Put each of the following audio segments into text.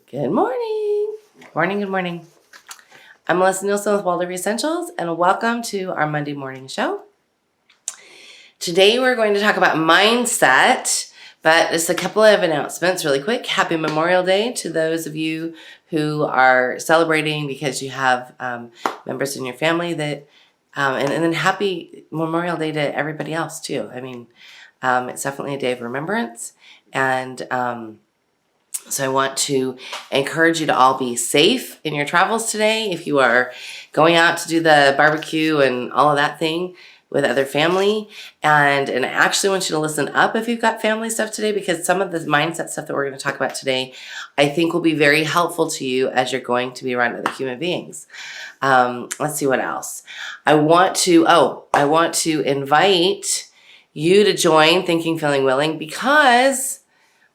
Good morning. Good morning. I'm Melissa Nielsen with Waldorf Essentials, and welcome to our Monday morning show. Today we're going to talk about mindset, but just a couple of announcements really quick. Happy Memorial Day to those of you who are celebrating because you have members in your family that, and then happy Memorial Day to everybody else too. I mean, it's definitely a day of remembrance, and so I want to encourage you to all be safe in your travels today. If you are going out to do the barbecue and all of that thing with other family, and I actually want you to listen up if you've got family stuff today, because some of the mindset stuff that we're going to talk about today, I think will be very helpful to you as you're going to be around other human beings. Let's see what else. I want to invite you to join Thinking, Feeling, Willing, because,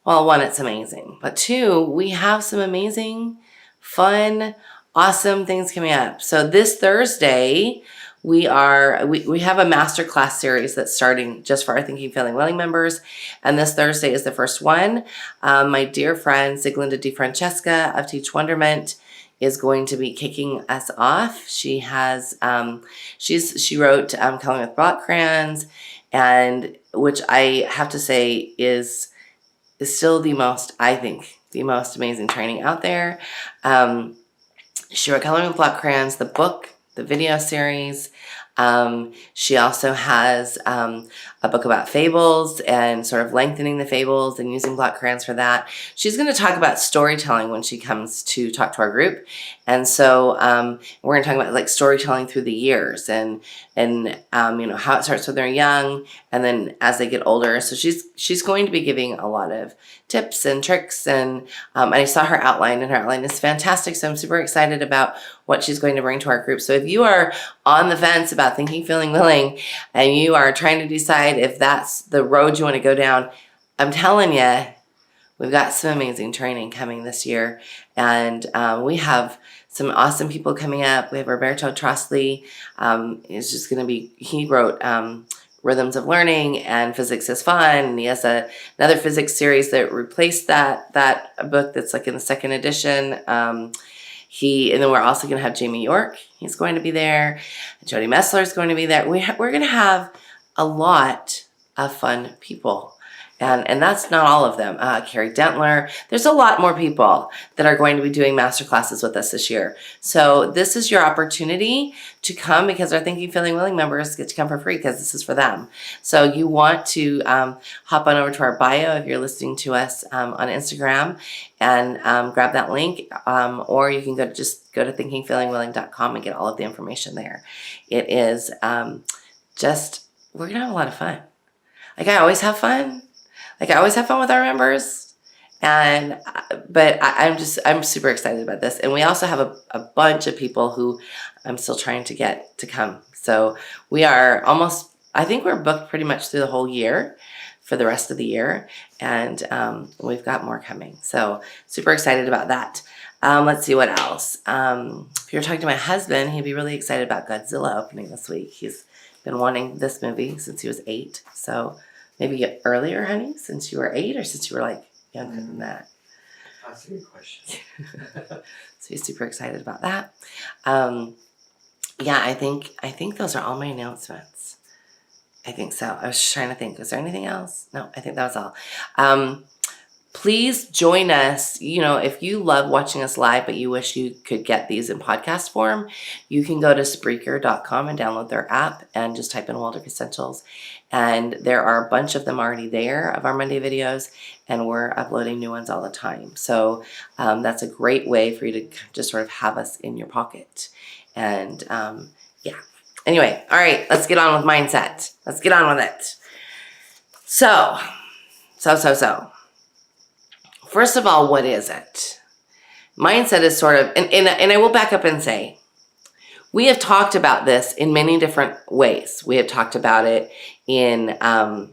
well, one, it's amazing. But two, we have some amazing, fun, awesome things coming up. So this Thursday, we have a masterclass series that's starting just for our Thinking, Feeling, Willing members. And this Thursday is the first one. My dear friend, Ziglinda DeFrancesca of Teach Wonderment is going to be kicking us off. She has, she wrote Coloring with Block Crayons, and which I have to say is still the most amazing training out there. She wrote Coloring with Block Crayons, the book, the video series. She also has a book about fables and sort of lengthening the fables and using block crayons for that. She's going to talk about storytelling when she comes to talk to our group. And so we're going to talk about like storytelling through the years and how it starts when they're young and then as they get older. So she's going to be giving a lot of tips and tricks, and I saw her outline, and her outline is fantastic. So I'm super excited about what she's going to bring to our group. So if you are on the fence about Thinking, Feeling, Willing, and you are trying to decide if that's the road you want to go down, I'm telling you, we've got some amazing training coming this year, and we have some awesome people coming up. We have Roberto Trostley. He wrote Rhythms of Learning and Physics is Fun. And he has another physics series that replaced that book that's like in the second edition. And then we're also going to have Jamie York. He's going to be there. Jody Messler is going to be there. We're going to have a lot of fun people. And that's not all of them. Carrie Dentler. There's a lot more people that are going to be doing master classes with us this year. So this is your opportunity to come, because our Thinking, Feeling, Willing members get to come for free because this is for them. So you want to hop on over to our bio if you're listening to us on Instagram and grab that link. Or you can go to thinkingfeelingwilling.com and get all of the information there. It is we're going to have a lot of fun. Like I always have fun. Like I always have fun with our members, but I'm super excited about this. And we also have a bunch of people who I'm still trying to get to come. So we are I think we're booked pretty much through the whole year for the rest of the year. And we've got more coming. So super excited about that. Let's see what else. If you're talking to my husband, he'd be really excited about Godzilla opening this week. He's been wanting this movie since he was 8. So maybe earlier, honey, since you were 8, or since you were like younger than that? That's a good question. So he's super excited about that. I think those are all my announcements. I think so. I was just trying to think. Was there anything else? No, I think that was all. Please join us. If you love watching us live, but you wish you could get these in podcast form, you can go to Spreaker.com and download their app and just type in Waldorf Essentials. And there are a bunch of them already there of our Monday videos, and we're uploading new ones all the time. So that's a great way for you to just sort of have us in your pocket. And Anyway, all right, let's get on with mindset. Let's get on with it. So. First of all, what is it? Mindset is sort of, and I will back up and say, we have talked about this in many different ways. We have talked about it in, hang on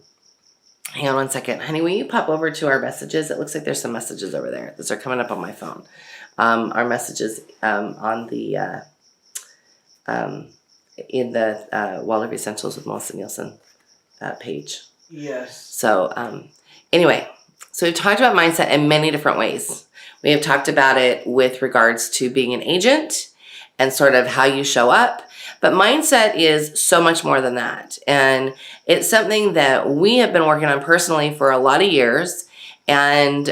one second. Honey, will you pop over to our messages? It looks like there's some messages over there. Those are coming up on my phone. Our messages on the, in the Waldorf Essentials with Melissa Nielsen page. Yes. So anyway, so we've talked about mindset in many different ways. We have talked about it with regards to being an agent and sort of how you show up. But mindset is so much more than that. And it's something that we have been working on personally for a lot of years. And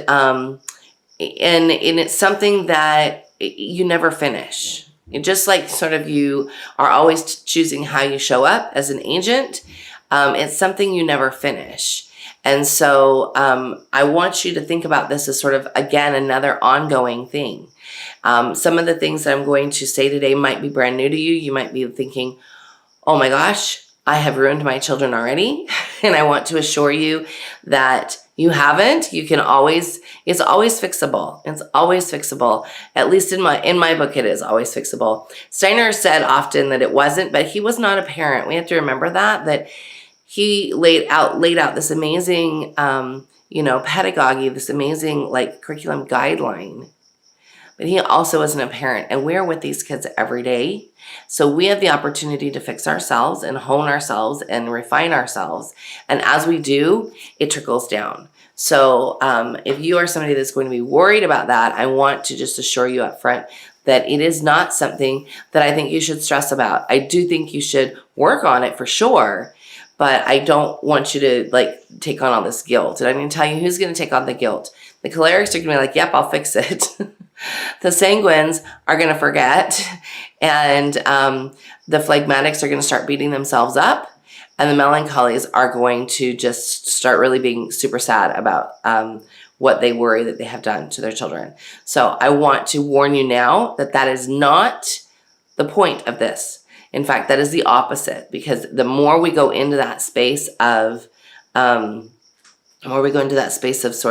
it's something that you never finish. Just like sort of you are always choosing how you show up as an agent, it's something you never finish. And so I want you to think about this as sort of, again, another ongoing thing. Some of the things that I'm going to say today might be brand new to you. You might be thinking, oh my gosh, I have ruined my children already. And I want to assure you that you haven't. You can always, it's always fixable. It's always fixable. At least in my book, it is always fixable. Steiner said often that it wasn't, but he was not a parent. We have to remember that he laid out this amazing, pedagogy, this amazing curriculum guideline. But he also isn't a parent, and we're with these kids every day. So we have the opportunity to fix ourselves and hone ourselves and refine ourselves. And as we do, it trickles down. So if you are somebody that's going to be worried about that, I want to just assure you up front that it is not something that I think you should stress about. I do think you should work on it for sure, but I don't want you to take on all this guilt. And I'm going to tell you who's going to take on the guilt. The cholerics are going to be like, yep, I'll fix it. The sanguines are going to forget. And the phlegmatics are going to start beating themselves up. And the melancholies are going to just start really being super sad about what they worry that they have done to their children. So I want to warn you now that is not the point of this. In fact, that is the opposite, because the more we go into that space of sort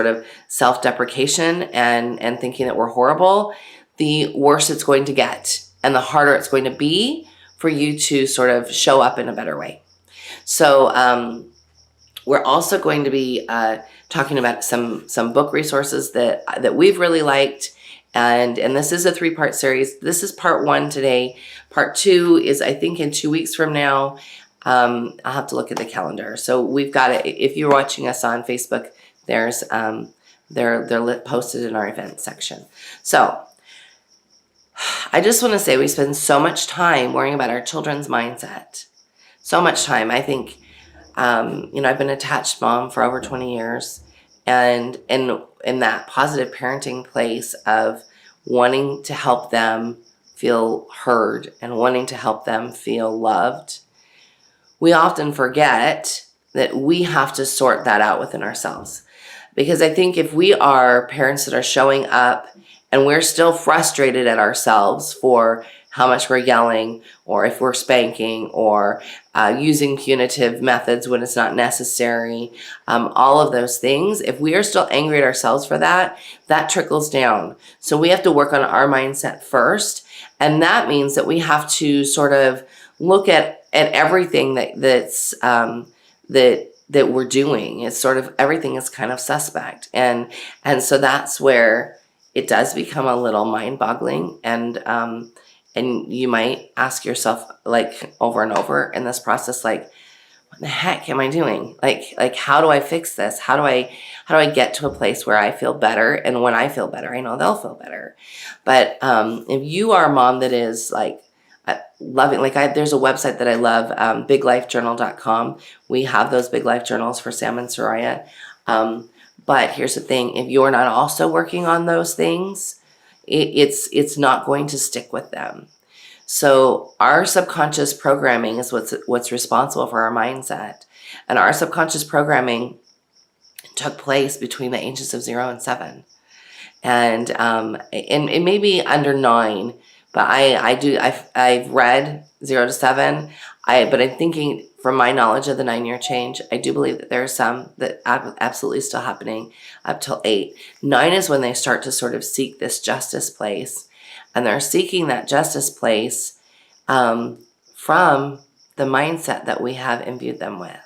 of self-deprecation and thinking that we're horrible, the worse it's going to get and the harder it's going to be for you to sort of show up in a better way. So we're also going to be talking about some book resources that we've really liked. And this is a 3-part series. This is part 1 today. Part 2 is, I think, in 2 weeks from now. I'll have to look at the calendar. So we've got it. If you're watching us on Facebook, there's they're posted in our event section. So I just want to say we spend so much time worrying about our children's mindset. So much time. I think, I've been an attached mom for over 20 years. And in that positive parenting place of wanting to help them feel heard and wanting to help them feel loved, we often forget that we have to sort that out within ourselves. Because I think if we are parents that are showing up and we're still frustrated at ourselves for how much we're yelling, or if we're spanking, or using punitive methods when it's not necessary, all of those things, if we are still angry at ourselves for that, that trickles down. So we have to work on our mindset first. And that means that we have to sort of look at everything that we're doing. It's sort of everything is kind of suspect. And so that's where it does become a little mind-boggling. And you might ask yourself over and over in this process, what the heck am I doing? How do I fix this? How do I get to a place where I feel better? And when I feel better, I know they'll feel better. But if you are a mom that is loving, there's a website that I love, biglifejournal.com. We have those Big Life journals for Sam and Soraya. But here's the thing: if you're not also working on those things, it's not going to stick with them. So our subconscious programming is what's responsible for our mindset. And our subconscious programming took place between the ages of 0 and 7. And it may be under 9, but I've read 0 to 7. But I'm thinking, from my knowledge of the 9-year change, I do believe that there are some that absolutely still happening up till 8. 9 is when they start to sort of seek this justice place. And they're seeking that justice place from the mindset that we have imbued them with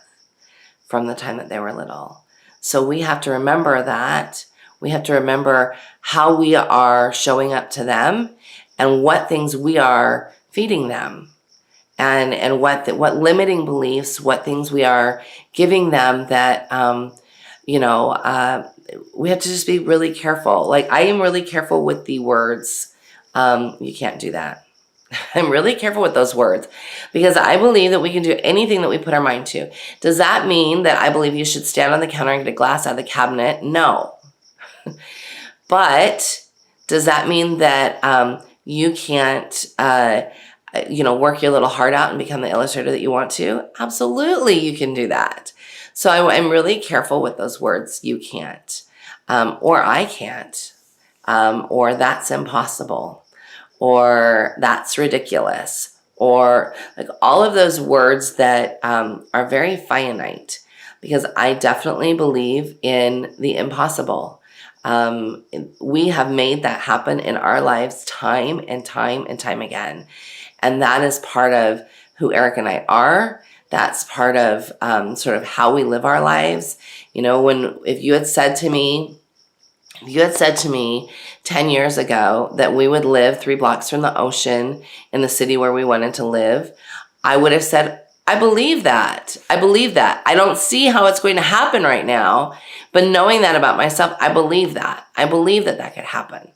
from the time that they were little. So we have to remember that. We have to remember how we are showing up to them and what things we are feeding them. And what limiting beliefs, what things we are giving them that, we have to just be really careful. Like, I am really careful with the words. You can't do that. I'm really careful with those words because I believe that we can do anything that we put our mind to. Does that mean that I believe you should stand on the counter and get a glass out of the cabinet? No. But does that mean that you can't, work your little heart out and become the illustrator that you want to? Absolutely, you can do that. So I'm really careful with those words. You can't, or I can't, or that's impossible, or that's ridiculous, or like all of those words that are very finite, because I definitely believe in the impossible. We have made that happen in our lives time and time and time again. And that is part of who Eric and I are. That's part of sort of how we live our lives. If you had said to me 10 years ago that we would live 3 blocks from the ocean in the city where we wanted to live, I would have said, I believe that. I believe that. I don't see how it's going to happen right now, but knowing that about myself, I believe that. I believe that that could happen.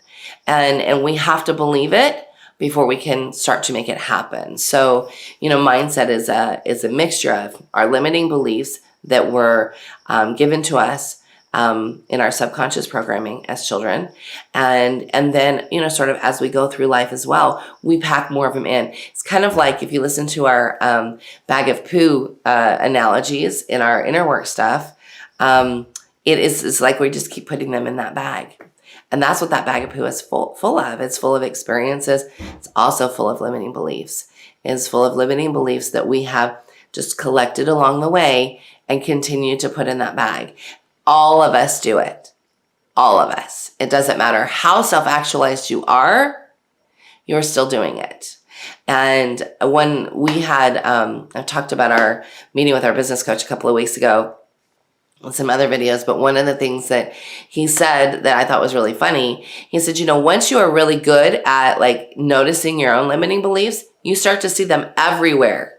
And we have to believe it before we can start to make it happen. So, mindset is a mixture of our limiting beliefs that were given to us in our subconscious programming as children. And then, sort of as we go through life as well, we pack more of them in. It's kind of like if you listen to our bag of poo analogies in our inner work stuff, it's like we just keep putting them in that bag. And that's what that bag of poo is full of. It's full of experiences. It's also full of limiting beliefs. It's full of limiting beliefs that we have just collected along the way and continue to put in that bag. All of us do it. All of us. It doesn't matter how self-actualized you are, you're still doing it. And when we had, I talked about our meeting with our business coach a couple of weeks ago, some other videos, but one of the things that he said that I thought was really funny, he said, once you are really good at like noticing your own limiting beliefs, you start to see them everywhere.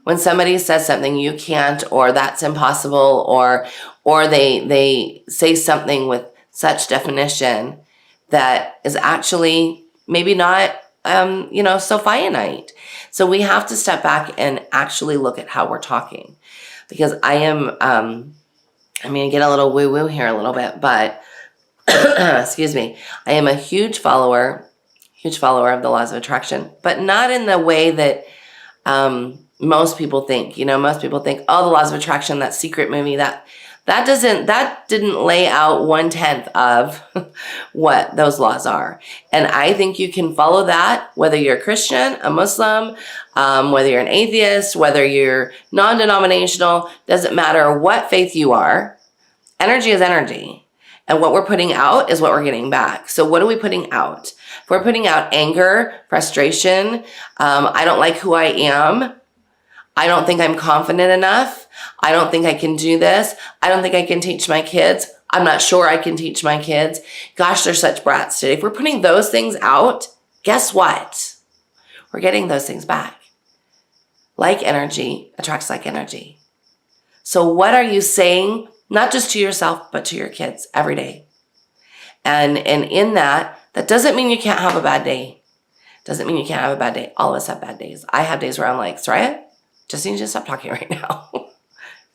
When somebody says something you can't, or that's impossible, or they say something with such definition that is actually maybe not, so finite. So we have to step back and actually look at how we're talking. Because I am, I'm going to get a little woo-woo here a little bit, but, excuse me, I am a huge follower of the laws of attraction, but not in the way that most people think. Most people think, oh, the laws of attraction, that secret movie, that didn't lay out 1/10 of what those laws are. And I think you can follow that, whether you're a Christian, a Muslim, whether you're an atheist, whether you're non-denominational, doesn't matter what faith you are. Energy is energy. And what we're putting out is what we're getting back. So what are we putting out? If we're putting out anger, frustration, I don't like who I am, I don't think I'm confident enough, I don't think I can do this, I don't think I can teach my kids, I'm not sure I can teach my kids, gosh, they're such brats today. If we're putting those things out, guess what? We're getting those things back. Like energy attracts like energy. So what are you saying, not just to yourself, but to your kids every day? And in that doesn't mean you can't have a bad day. Doesn't mean you can't have a bad day. All of us have bad days. I have days where I'm like, Soraya, just need you to stop talking right now.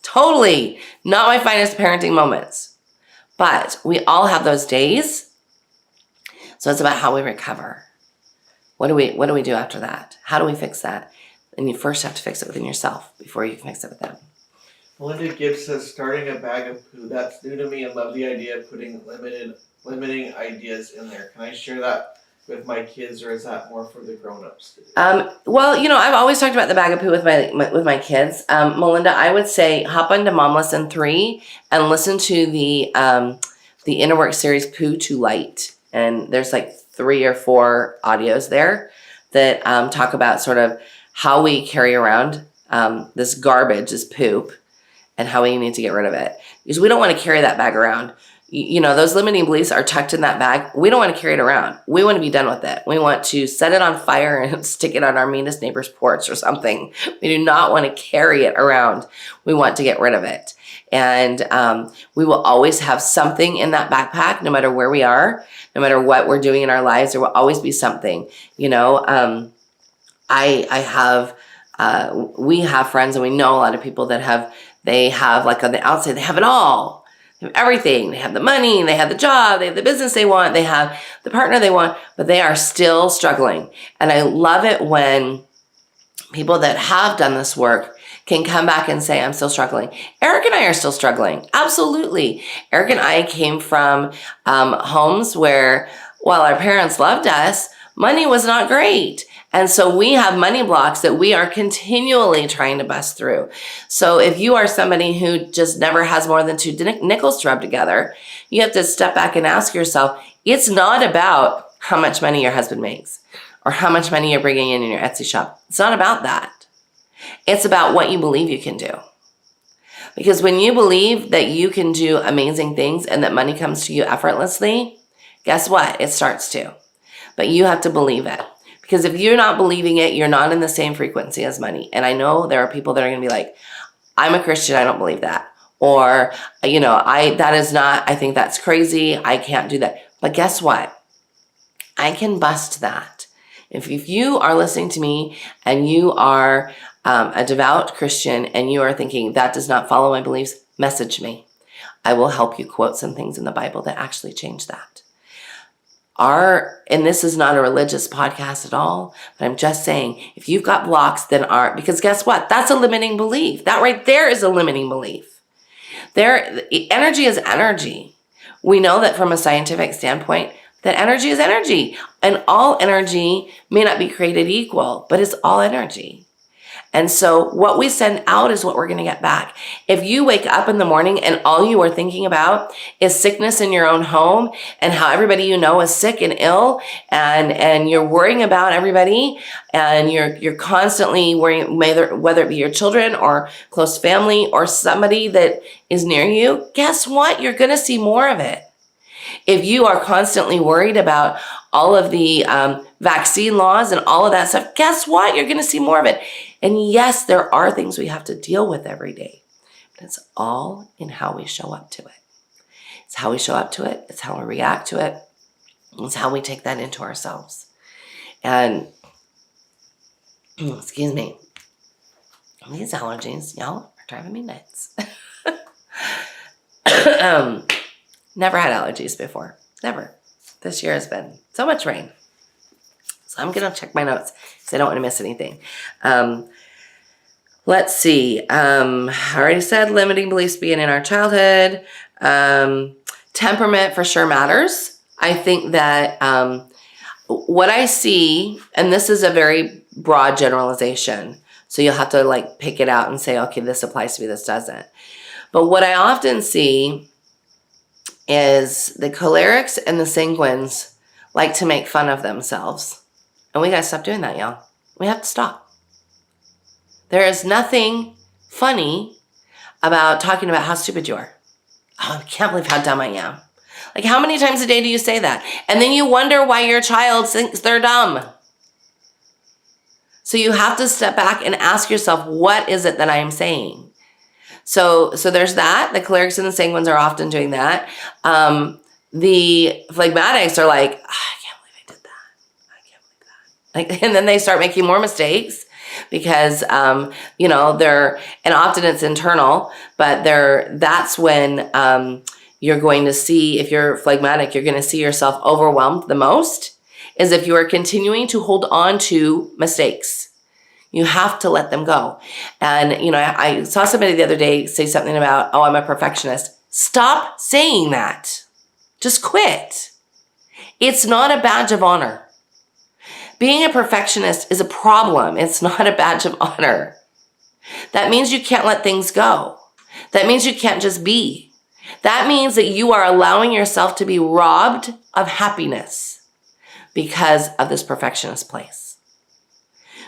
Totally not my finest parenting moments. But we all have those days. So it's about how we recover. What do we do after that? How do we fix that? And you first have to fix it within yourself before you can fix it with them. Melinda Gibbs says, starting a bag of poo. That's new to me and love the idea of putting limiting ideas in there. Can I share that with my kids, or is that more for the grown-ups to do? Well, I've always talked about the bag of poo with my kids. Melinda, I would say hop onto Mom Lesson 3 and listen to the Inner Work series Poo to Light. And there's like 3 or 4 audios there that talk about sort of how we carry around this garbage, this poop, and how we need to get rid of it. Because we don't want to carry that bag around. Those limiting beliefs are tucked in that bag. We don't want to carry it around. We want to be done with it. We want to set it on fire and stick it on our meanest neighbor's porch or something. We do not want to carry it around. We want to get rid of it. And we will always have something in that backpack, no matter where we are, no matter what we're doing in our lives. There will always be something. You know, we have friends, and we know a lot of people that they have like on the outside, they have it all. They have everything. They have the money, they have the job, they have the business they want, they have the partner they want, but they are still struggling. And I love it when people that have done this work can come back and say, I'm still struggling. Eric and I are still struggling. Absolutely. Eric and I came from homes where, while our parents loved us, money was not great. And so we have money blocks that we are continually trying to bust through. So if you are somebody who just never has more than 2 nickels to rub together, you have to step back and ask yourself, it's not about how much money your husband makes or how much money you're bringing in your Etsy shop. It's not about that. It's about what you believe you can do. Because when you believe that you can do amazing things and that money comes to you effortlessly, guess what? It starts to. But you have to believe it. Because if you're not believing it, you're not in the same frequency as money. And I know there are people that are going to be like, I'm a Christian, I don't believe that. Or, you know, I think that's crazy. I can't do that. But guess what? I can bust that. If you are listening to me and you are a devout Christian and you are thinking that does not follow my beliefs, message me. I will help you quote some things in the Bible that actually change that. And this is not a religious podcast at all, but I'm just saying, if you've got blocks, because guess what? That's a limiting belief. That right there is a limiting belief. Energy is energy. We know that from a scientific standpoint, that energy is energy. And all energy may not be created equal, but it's all energy. And so what we send out is what we're going to get back. If you wake up in the morning and all you are thinking about is sickness in your own home and how everybody you know is sick and ill, and you're worrying about everybody, and you're constantly worrying, whether it be your children or close family or somebody that is near you, guess what? You're going to see more of it. If you are constantly worried about all of the vaccine laws and all of that stuff, guess what? You're going to see more of it. And yes, there are things we have to deal with every day, but it's all in how we show up to it. It's how we show up to it. It's how we react to it. It's how we take that into ourselves. And, excuse me, these allergies, y'all, are driving me nuts. Never had allergies before. Never. This year has been so much rain. So I'm going to check my notes because I don't want to miss anything. Let's see. I already said limiting beliefs begin in our childhood. Temperament for sure matters. I think that what I see, and this is a very broad generalization, so you'll have to like pick it out and say, okay, this applies to me, this doesn't. But what I often see is the cholerics and the sanguines like to make fun of themselves. And we got to stop doing that, y'all. We have to stop. There is nothing funny about talking about how stupid you are. Oh, I can't believe how dumb I am. Like, how many times a day do you say that? And then you wonder why your child thinks they're dumb. So you have to step back and ask yourself, what is it that I am saying? So there's that. The cholerics and the sanguines are often doing that. The phlegmatics are like, I can't believe I did that. I can't believe that. Like, and then they start making more mistakes because, and often it's internal, but that's when you're going to see, if you're phlegmatic, you're going to see yourself overwhelmed the most, is if you are continuing to hold on to mistakes. You have to let them go. And, I saw somebody the other day say something about, oh, I'm a perfectionist. Stop saying that. Just quit. It's not a badge of honor. Being a perfectionist is a problem. It's not a badge of honor. That means you can't let things go. That means you can't just be. That means that you are allowing yourself to be robbed of happiness because of this perfectionist place.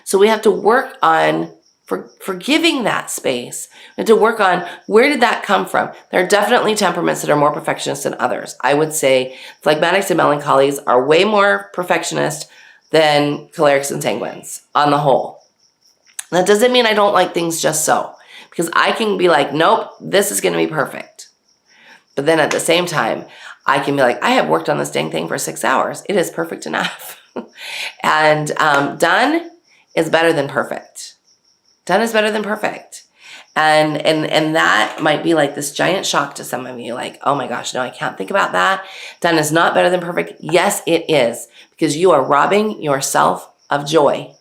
So we have to work on forgiving that space. We have to work on, where did that come from? There are definitely temperaments that are more perfectionist than others. I would say phlegmatics and melancholies are way more perfectionist than cholerics and sanguines on the whole. That doesn't mean I don't like things just so. Because I can be like, nope, this is going to be perfect. But then at the same time, I can be like, I have worked on this dang thing for 6 hours. It is perfect enough. And done is better than perfect. Done is better than perfect. And that might be like this giant shock to some of you. Like, oh my gosh, no, I can't think about that. Done is not better than perfect. Yes, it is. Because you are robbing yourself of joy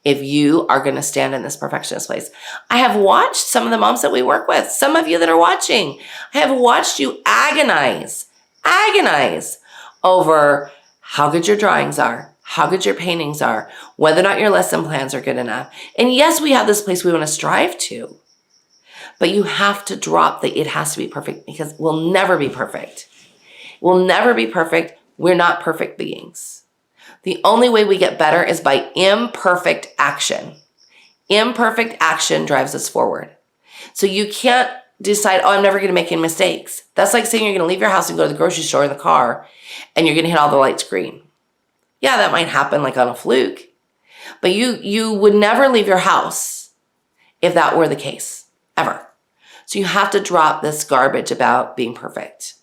if you are going to stand in this perfectionist place. I have watched some of the moms that we work with, some of you that are watching, I have watched you agonize over how good your drawings are, how good your paintings are, whether or not your lesson plans are good enough. And yes, we have this place we want to strive to, but you have to drop the it has to be perfect, because we'll never be perfect. We'll never be perfect. We're not perfect beings. The only way we get better is by imperfect action. Imperfect action drives us forward. So you can't decide, oh, I'm never going to make any mistakes. That's like saying you're going to leave your house and go to the grocery store in the car and you're going to hit all the lights green. Yeah, that might happen like on a fluke. But you would never leave your house if that were the case, ever. So you have to drop this garbage about being perfect.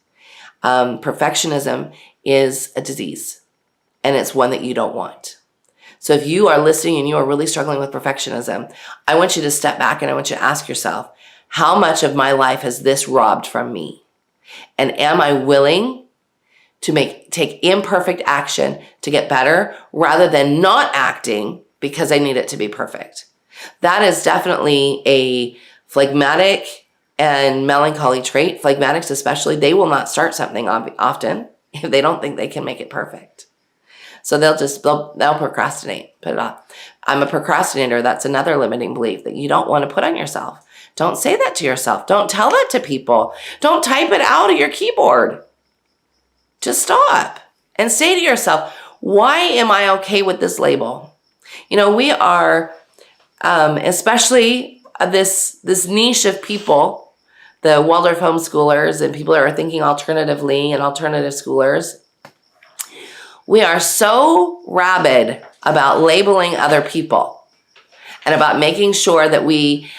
Perfectionism is a disease. And it's one that you don't want. So if you are listening and you are really struggling with perfectionism, I want you to step back and I want you to ask yourself, how much of my life has this robbed from me? And am I willing to take imperfect action to get better rather than not acting because I need it to be perfect? That is definitely a phlegmatic and melancholy trait. Phlegmatics especially, they will not start something often if they don't think they can make it perfect. So they'll procrastinate, put it off. I'm a procrastinator. That's another limiting belief that you don't want to put on yourself. Don't say that to yourself. Don't tell that to people. Don't type it out of your keyboard. Just stop and say to yourself, why am I okay with this label? You know, we are, especially this niche of people, the Waldorf homeschoolers and people that are thinking alternatively and alternative schoolers. We are so rabid about labeling other people and about making sure that we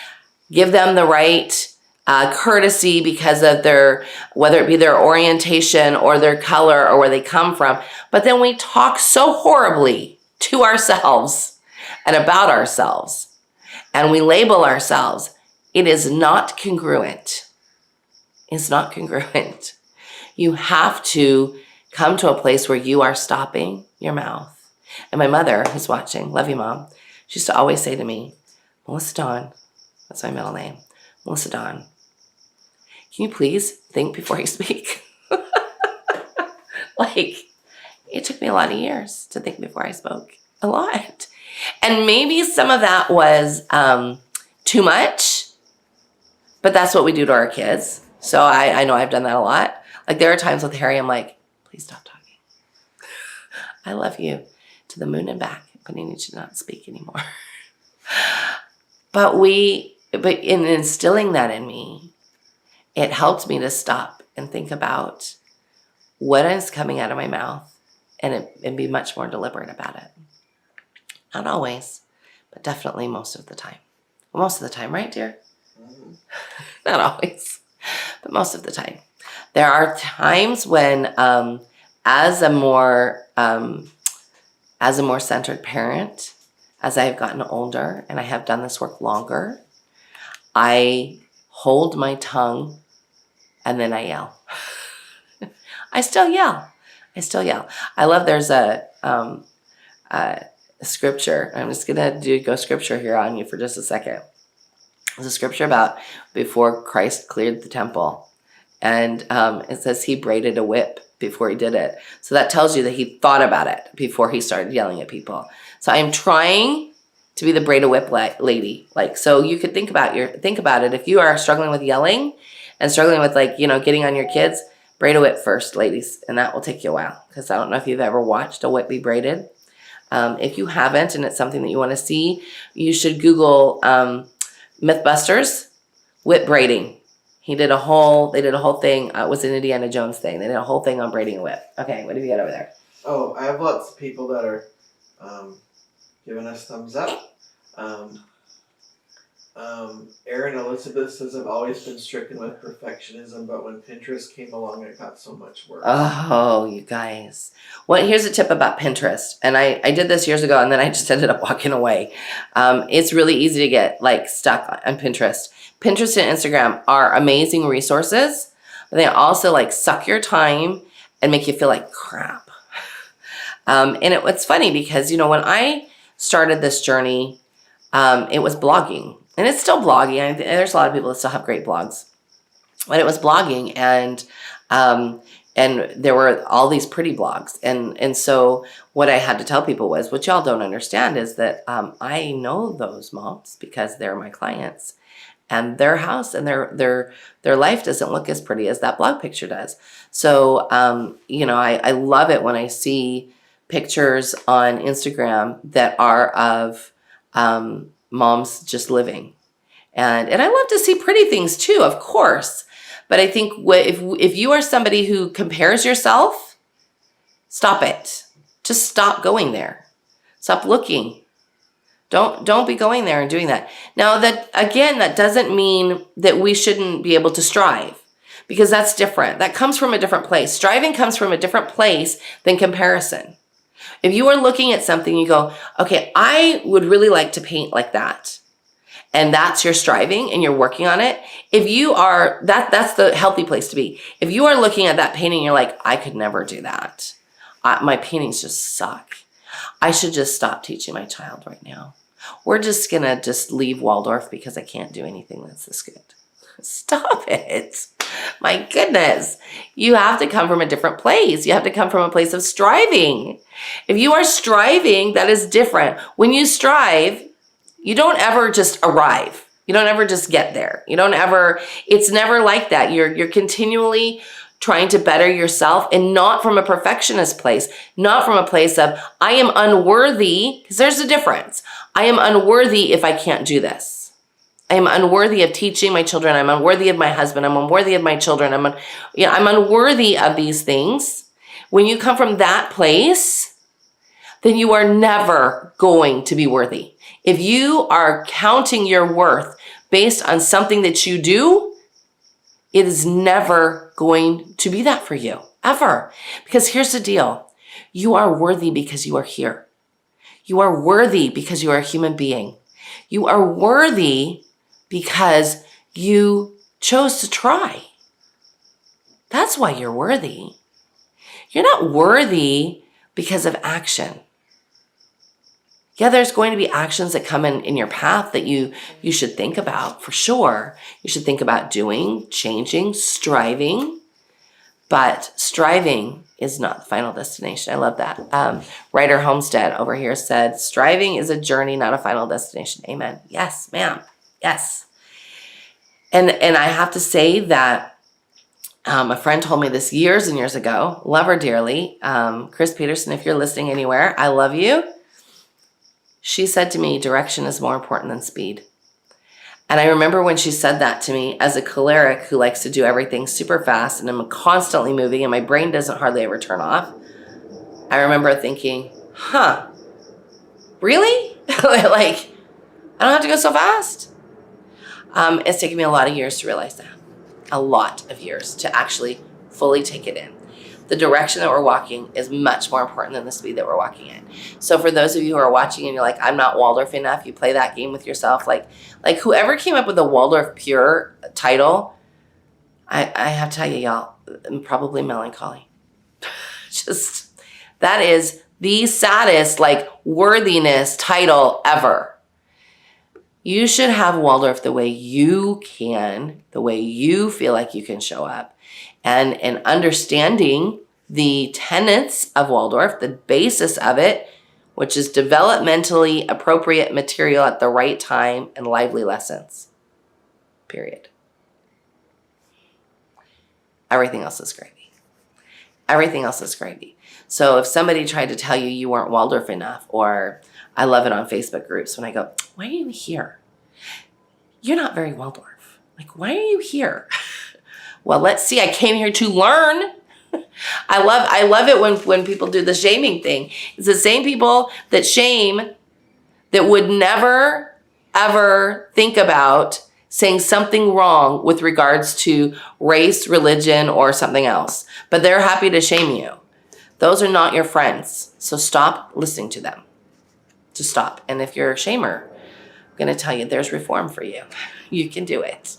give them the right courtesy because of their, whether it be their orientation or their color or where they come from. But then we talk so horribly to ourselves and about ourselves, and we label ourselves. It is not congruent. It's not congruent. You have to come to a place where you are stopping your mouth. And my mother, who's watching, love you, Mom, she used to always say to me, Melissa Dawn, that's my middle name, Melissa Dawn, can you please think before you speak? Like, it took me a lot of years to think before I spoke. A lot. And maybe some of that was too much, but that's what we do to our kids. So I know I've done that a lot. Like, there are times with Harry, I'm like, please stop talking. I love you to the moon and back, but I need you to not speak anymore. But in instilling that in me, it helped me to stop and think about what is coming out of my mouth and be much more deliberate about it. Not always, but definitely most of the time. Well, most of the time, right, dear? Mm-hmm. Not always, but most of the time. There are times when, as a more centered parent, as I've gotten older and I have done this work longer, I hold my tongue and then I yell. I still yell. I love, there's a scripture. I'm just going to go scripture here on you for just a second. There's a scripture about before Christ cleared the temple. And it says he braided a whip before he did it. So that tells you that he thought about it before he started yelling at people. So I'm trying to be the braid a whip lady. Like, so you could think about it. If you are struggling with yelling and struggling with, like, you know, getting on your kids, braid a whip first, ladies. And that will take you a while, because I don't know if you've ever watched a whip be braided. If you haven't and it's something that you want to see, you should Google Mythbusters whip braiding. They did a whole thing. It was an Indiana Jones thing. They did a whole thing on braiding a whip. Okay, what have you got over there? Oh, I have lots of people that are giving us thumbs up. Erin Elizabeth says, I've always been stricken with perfectionism, but when Pinterest came along, it got so much worse. Oh, you guys. Well, here's a tip about Pinterest. And I did this years ago, and then I just ended up walking away. It's really easy to get like stuck on Pinterest. Pinterest and Instagram are amazing resources, but they also like suck your time and make you feel like crap. And it's funny because, you know, when I started this journey, it was blogging. And it's still blogging. There's a lot of people that still have great blogs. But it was blogging, and there were all these pretty blogs. And so what I had to tell people was, what y'all don't understand is that I know those moms because they're my clients. And their house and their life doesn't look as pretty as that blog picture does. So, you know, I love it when I see pictures on Instagram that are of moms just living. And I love to see pretty things too, of course. But I think if you are somebody who compares yourself, stop it. Just stop going there. Stop looking. Don't be going there and doing that. Now, that doesn't mean that we shouldn't be able to strive, because that's different. That comes from a different place. Striving comes from a different place than comparison. If you are looking at something, you go, okay, I would really like to paint like that. And that's your striving and you're working on it. If you are, that's the healthy place to be. If you are looking at that painting, you're like, I could never do that. My paintings just suck. I should just stop teaching my child right now. We're just going to just leave Waldorf because I can't do anything that's this good. Stop it. My goodness. You have to come from a different place. You have to come from a place of striving. If you are striving, that is different. When you strive, you don't ever just arrive. You don't ever just get there. It's never like that. You're continually trying to better yourself, and not from a perfectionist place, not from a place of, I am unworthy, because there's a difference. I am unworthy if I can't do this. I am unworthy of teaching my children. I'm unworthy of my husband. I'm unworthy of my children. I'm unworthy of these things. When you come from that place, then you are never going to be worthy. If you are counting your worth based on something that you do, it is never going to be that for you, ever. Because here's the deal. You are worthy because you are here. You are worthy because you are a human being. You are worthy because you chose to try. That's why you're worthy. You're not worthy because of action. Yeah, there's going to be actions that come in your path that you should think about, for sure. You should think about doing, changing, striving. But striving is not the final destination. I love that. Ryder Homestead over here said, striving is a journey, not a final destination. Amen. Yes, ma'am. Yes. And I have to say that a friend told me this years and years ago. Love her dearly. Chris Peterson, if you're listening anywhere, I love you. She said to me, direction is more important than speed. And I remember when she said that to me as a choleric who likes to do everything super fast, and I'm constantly moving and my brain doesn't hardly ever turn off. I remember thinking, really? Like, I don't have to go so fast? It's taken me a lot of years to realize that. A lot of years to actually fully take it in. The direction that we're walking is much more important than the speed that we're walking in. So for those of you who are watching and you're like, I'm not Waldorf enough, you play that game with yourself. Like whoever came up with the Waldorf Pure title, I have to tell you, y'all, I'm probably melancholy. Just, that is the saddest, worthiness title ever. You should have Waldorf the way you can, the way you feel like you can show up. And understanding the tenets of Waldorf, the basis of it, which is developmentally appropriate material at the right time and lively lessons. Period. Everything else is gravy. Everything else is gravy. So if somebody tried to tell you you weren't Waldorf enough, or I love it on Facebook groups when I go, why are you here? You're not very Waldorf. Why are you here? Well, let's see. I came here to learn. I love it when people do the shaming thing. It's the same people that shame that would never ever think about saying something wrong with regards to race, religion, or something else. But they're happy to shame you. Those are not your friends. So stop listening to them. Just stop. And if you're a shamer, I'm going to tell you there's reform for you. You can do it.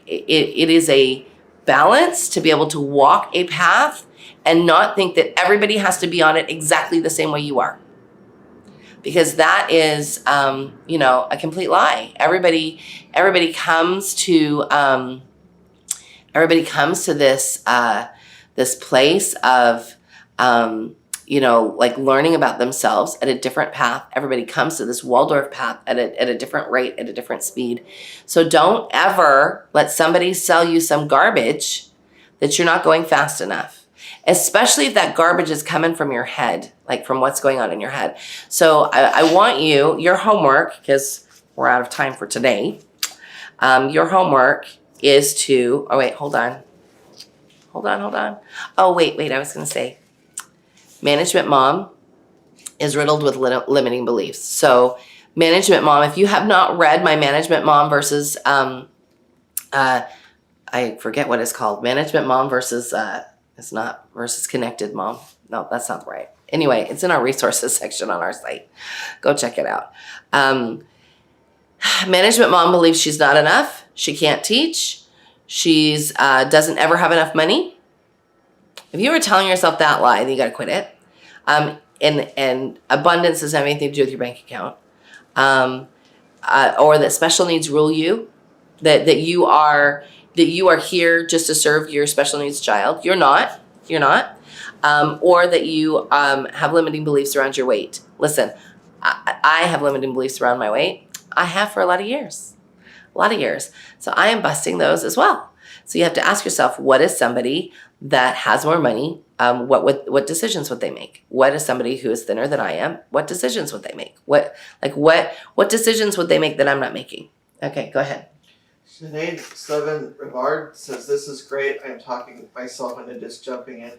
It is a balance to be able to walk a path and not think that everybody has to be on it exactly the same way you are. Because that is, a complete lie. Everybody comes to this place of, learning about themselves at a different path. Everybody comes to this Waldorf path at a different rate, at a different speed. So don't ever let somebody sell you some garbage that you're not going fast enough. Especially if that garbage is coming from your head, like from what's going on in your head. So I want your homework, because we're out of time for today. Your homework is to, hold on. Oh, wait, I was going to say, Management Mom is riddled with limiting beliefs. So Management Mom, if you have not read my Management Mom versus, I forget what it's called. Management Mom versus, it's not versus Connected Mom. No, that's not right. Anyway, it's in our resources section on our site. Go check it out. Management Mom believes she's not enough. She can't teach. She's doesn't ever have enough money. If you were telling yourself that lie, then you got to quit it. And abundance doesn't have anything to do with your bank account. Or that special needs rule you. That you are here just to serve your special needs child. You're not. Or that you have limiting beliefs around your weight. Listen, I have limiting beliefs around my weight. I have for a lot of years. So I am busting those as well. So you have to ask yourself, what is somebody that has more money? What decisions would they make? What is somebody who is thinner than I am? What decisions would they make? What decisions would they make that I'm not making? Okay, go ahead. Sinead 7 Rivard says, this is great. I'm talking myself into just jumping in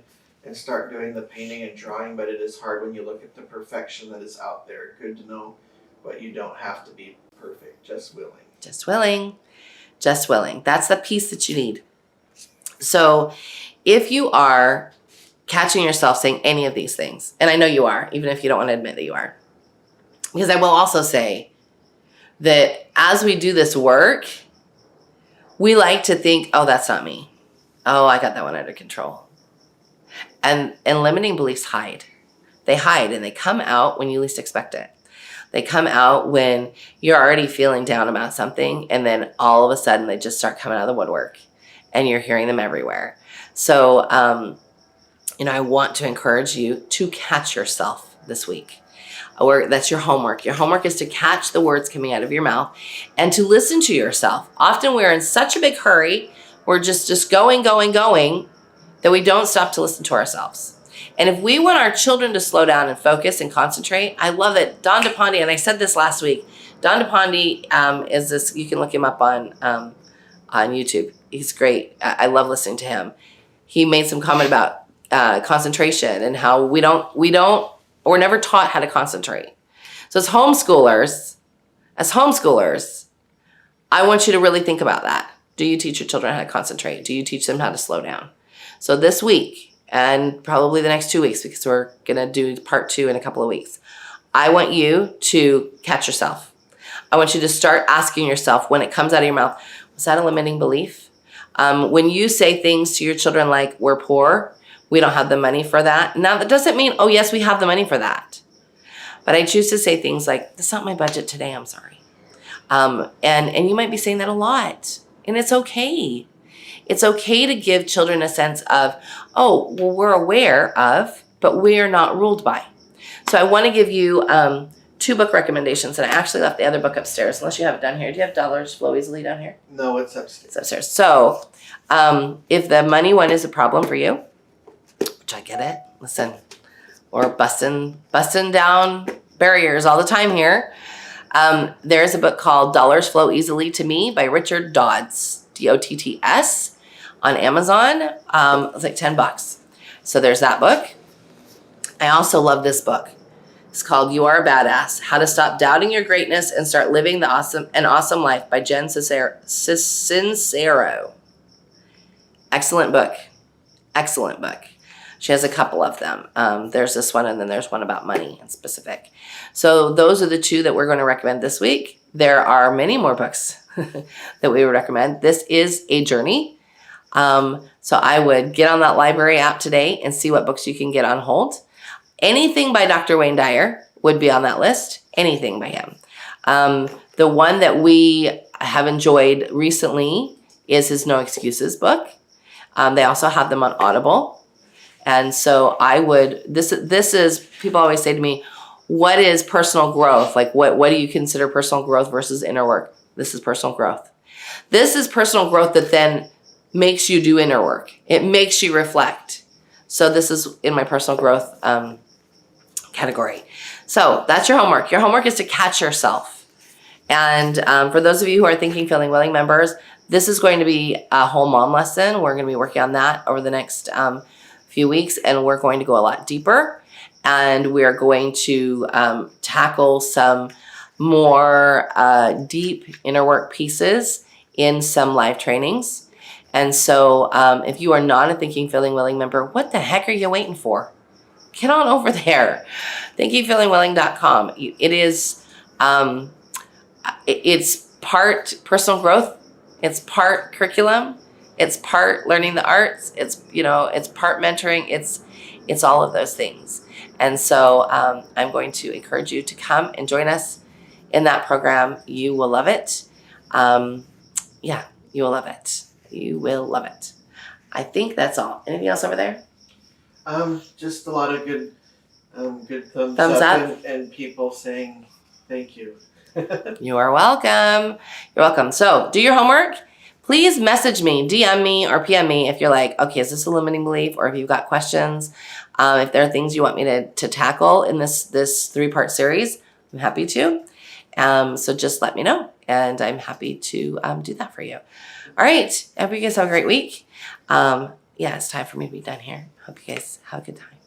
and start doing the painting and drawing, but it is hard when you look at the perfection that is out there. Good to know, but you don't have to be perfect. Just willing. That's the piece that you need. So if you are catching yourself saying any of these things, and I know you are, even if you don't want to admit that you are, because I will also say that as we do this work, we like to think, oh, that's not me. Oh, I got that one under control. And limiting beliefs hide. They hide and they come out when you least expect it. They come out when you're already feeling down about something, and then all of a sudden they just start coming out of the woodwork and you're hearing them everywhere. So, I want to encourage you to catch yourself this week. That's your homework. Your homework is to catch the words coming out of your mouth and to listen to yourself. Often we're in such a big hurry. We're just going, that we don't stop to listen to ourselves. And if we want our children to slow down and focus and concentrate, I love it. Don DePondy, and I said this last week, Don DePondy is this, you can look him up on YouTube. He's great. I love listening to him. He made some comment about concentration and how we're never taught how to concentrate. So as homeschoolers, I want you to really think about that. Do you teach your children how to concentrate? Do you teach them how to slow down? So this week, and probably the next 2 weeks, because we're going to do part 2 in a couple of weeks, I want you to catch yourself. I want you to start asking yourself, when it comes out of your mouth, was that a limiting belief? When you say things to your children like, we're poor, we don't have the money for that. Now, that doesn't mean, oh, yes, we have the money for that. But I choose to say things like, that's not my budget today, I'm sorry. And you might be saying that a lot, and it's okay. It's okay to give children a sense of, oh, well, we're aware of, but we are not ruled by. So I want to give you 2 book recommendations, and I actually left the other book upstairs, unless you have it down here. Do you have Dollars Flow Easily down here? No, it's upstairs. It's upstairs. So if the money one is a problem for you, which I get it, listen, we're busting down barriers all the time here. There's a book called Dollars Flow Easily to Me by Richard Dodds, Dotts, on Amazon. It's like $10. So there's that book. I also love this book. It's called You Are a Badass, How to Stop Doubting Your Greatness and Start Living an Awesome Life by Jen Sincero. Excellent book. Excellent book. She has a couple of them. There's this one, and then there's one about money in specific. So those are the two that we're going to recommend this week. There are many more books that we would recommend. This is a journey. So I would get on that library app today and see what books you can get on hold. Anything by Dr. Wayne Dyer would be on that list. Anything by him. The one that we have enjoyed recently is his No Excuses book. They also have them on Audible. And so I would, this is, people always say to me, what is personal growth? Like what do you consider personal growth versus inner work? This is personal growth. This is personal growth that then makes you do inner work. It makes you reflect. So this is in my personal growth category. So that's your homework. Your homework is to catch yourself. And for those of you who are Thinking, Feeling, Willing members, this is going to be a whole mom lesson. We're going to be working on that over the next few weeks, and we're going to go a lot deeper. And we're going to tackle some more deep inner work pieces in some live trainings. And so if you are not a Thinking, Feeling, Willing member, what the heck are you waiting for? Get on over there. ThinkingFeelingWilling.com. It is, it's part personal growth. It's part curriculum. It's part learning the arts. It's, it's part mentoring. It's all of those things. And so I'm going to encourage you to come and join us in that program. You will love it. Yeah, you will love it. You will love it. I think that's all. Anything else over there? Just a lot of good thumbs up. And people saying thank you. You are welcome. You're welcome. So do your homework. Please message me, DM me, or PM me if you're like, okay, is this a limiting belief? Or if you've got questions, if there are things you want me to tackle in this 3-part series, I'm happy to. So just let me know, and I'm happy to do that for you. All right. I hope you guys have a great week. Yeah, it's time for me to be done here. Hope you guys have a good time.